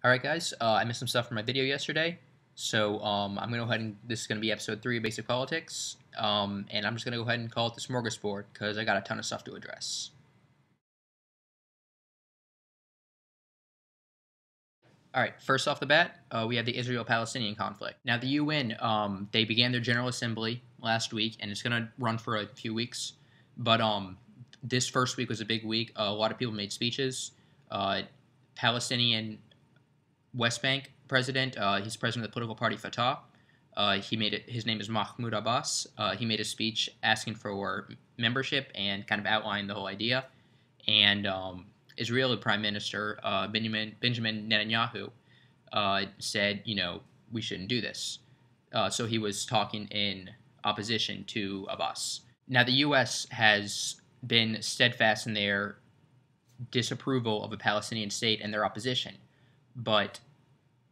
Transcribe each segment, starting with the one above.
Alright guys, I missed some stuff from my video yesterday, so I'm going to go ahead and this is going to be episode 3 of Basic Politics, and I'm just going to go ahead and call it the Smorgasbord, because I got a ton of stuff to address. Alright, first off the bat, we have the Israel-Palestinian conflict. Now the UN, they began their General Assembly last week, and it's going to run for a few weeks, but this first week was a big week. A lot of people made speeches. Palestinian West Bank president, he's president of the political party Fatah. His name is Mahmoud Abbas. He made a speech asking for membership and kind of outlined the whole idea. And Israeli Prime Minister Benjamin Netanyahu said, we shouldn't do this. So he was talking in opposition to Abbas. Now the U.S. has been steadfast in their disapproval of a Palestinian state and their opposition, but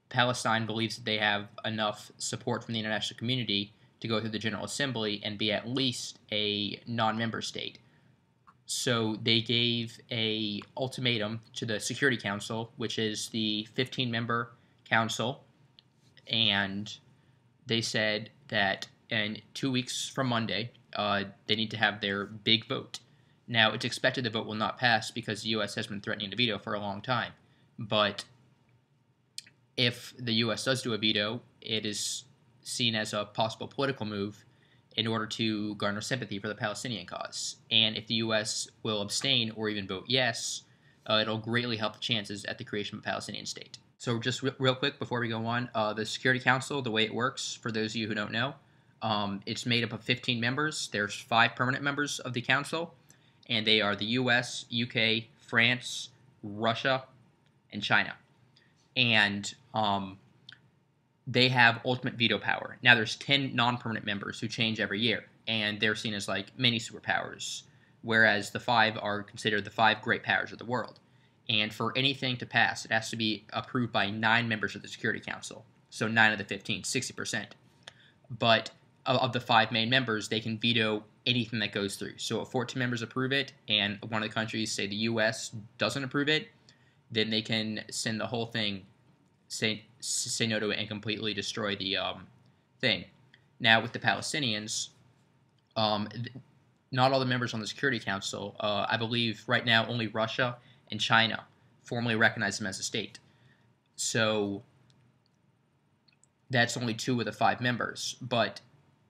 Palestine believes that they have enough support from the international community to go through the General Assembly and be at least a non-member state. So they gave an ultimatum to the Security Council, which is the 15-member council, and they said that in 2 weeks from Monday, they need to have their big vote. Now, it's expected the vote will not pass because the U.S. has been threatening to veto for a long time, but if the U.S. does do a veto, it is seen as a possible political move in order to garner sympathy for the Palestinian cause. And if the U.S. will abstain or even vote yes, it'll greatly help the chances at the creation of a Palestinian state. So just real quick before we go on, the Security Council, the way it works, for those of you who don't know, it's made up of 15 members. There's 5 permanent members of the council, and they are the U.S., UK, France, Russia, and China. And they have ultimate veto power. Now there's 10 non-permanent members who change every year, and they're seen as like mini superpowers, whereas the 5 are considered the 5 great powers of the world. And for anything to pass, it has to be approved by 9 members of the Security Council, so 9 of the 15, 60%. But of the 5 main members, they can veto anything that goes through. So if 14 members approve it, and one of the countries, say the U.S., doesn't approve it, then they can send the whole thing, say no to it, and completely destroy the thing. Now, with the Palestinians, not all the members on the Security Council, I believe right now only Russia and China formally recognize them as a state. So that's only 2 of the 5 members, but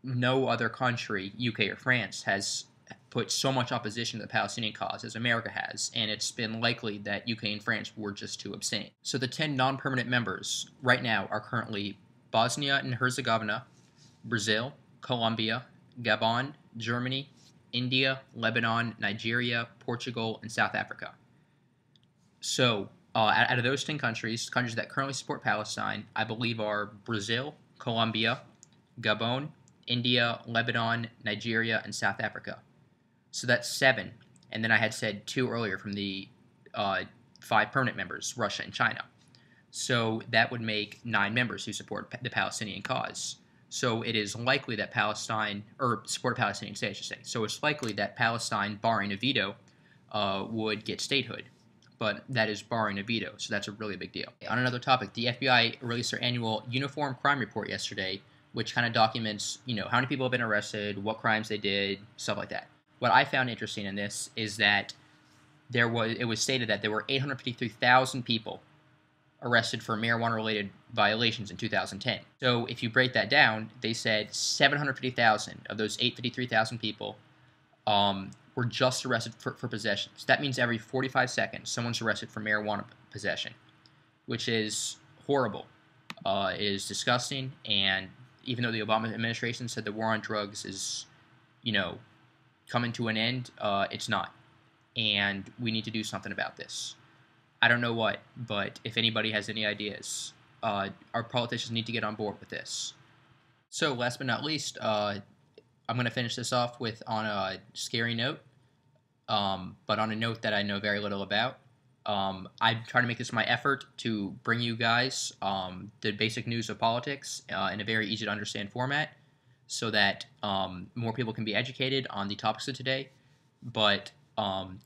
no other country, UK or France, has put so much opposition to the Palestinian cause as America has, and it's been likely that UK and France were just to abstain. So the 10 non-permanent members right now are currently Bosnia and Herzegovina, Brazil, Colombia, Gabon, Germany, India, Lebanon, Nigeria, Portugal, and South Africa. So out of those 10 countries that currently support Palestine, I believe are Brazil, Colombia, Gabon, India, Lebanon, Nigeria, and South Africa. So that's 7, and then I had said 2 earlier from the 5 permanent members, Russia and China. So that would make 9 members who support the Palestinian cause. So it is likely that Palestine, or support a Palestinian state, I should say. So it's likely that Palestine, barring a veto, would get statehood. But that is barring a veto, so that's a really big deal. On another topic, the FBI released their annual Uniform Crime Report yesterday, which kind of documents, how many people have been arrested, what crimes they did, stuff like that. What I found interesting in this is that it was stated that there were 853,000 people arrested for marijuana-related violations in 2010. So if you break that down, they said 750,000 of those 853,000 people were just arrested for possession. So that means every 45 seconds, someone's arrested for marijuana possession, which is horrible. It is disgusting, and even though the Obama administration said the war on drugs is, coming to an end, it's not. And we need to do something about this. I don't know what, but if anybody has any ideas, our politicians need to get on board with this. So last but not least, I'm going to finish this off on a scary note, but on a note that I know very little about. I try to make this my effort to bring you guys the basic news of politics in a very easy to understand format, so that more people can be educated on the topics of today. But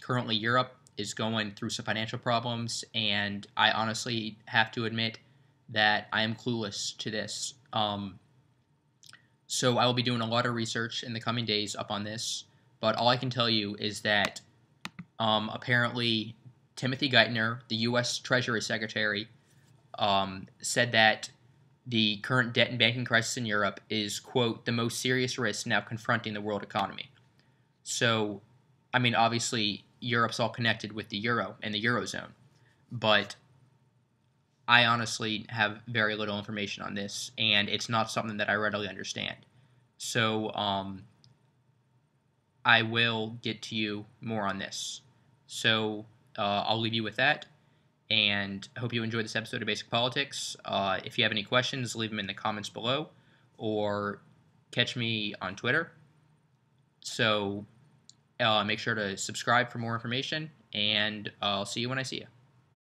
currently Europe is going through some financial problems, and I honestly have to admit that I am clueless to this. So I will be doing a lot of research in the coming days up on this, but all I can tell you is that apparently Timothy Geithner, the U.S. Treasury Secretary, said that the current debt and banking crisis in Europe is, quote, the most serious risk now confronting the world economy. So, I mean, obviously, Europe's all connected with the euro and the eurozone, but I honestly have very little information on this, and it's not something that I readily understand. So, I will get to you more on this. So, I'll leave you with that, and I hope you enjoyed this episode of Basic Politics. If you have any questions, leave them in the comments below, or catch me on Twitter. So, make sure to subscribe for more information, and I'll see you when I see you.